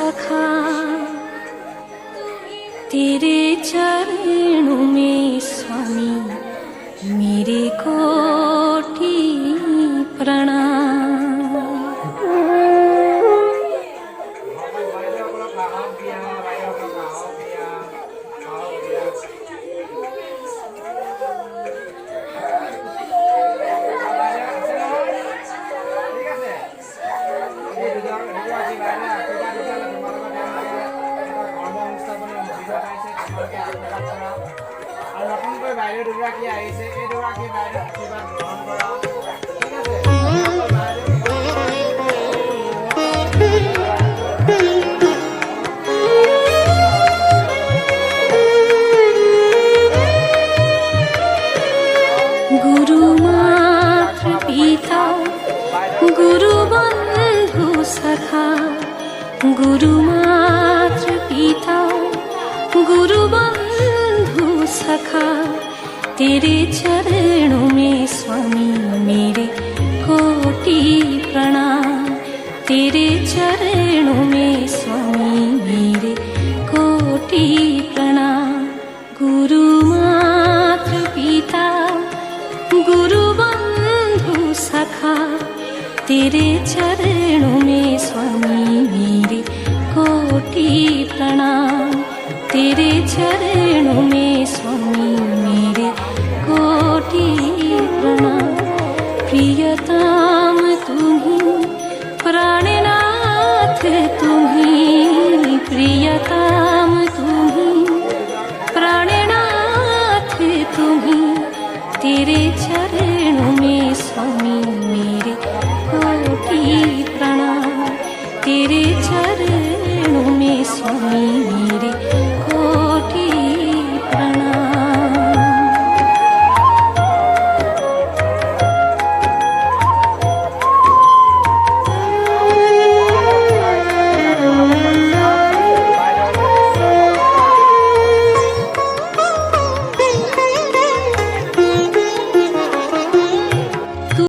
सखा तेरे चरणों में स्वामी मेरे कोटि प्रणाम। गुरु मातृ पिता गुरु बंधु सखा, गुरु मातृ पिता गुरु बंधु सखा तेरे चरणों में स्वामी मेरे कोटि प्रणाम। तेरे चरणों में स्वामी मेरे कोटि प्रणाम। गुरु मातृ पिता गुरु बंधु सखा तेरे चरणों में स्वामी मेरे कोटि प्रणाम। तेरे चरणों में स्वामी मेरे कोटि प्रणाम। प्रियतम तुम्हीं प्राणनाथ तुम्हीं, प्रियतम तुम्हीं प्राणनाथ तुम्हीं तेरे चरणों में स्वामी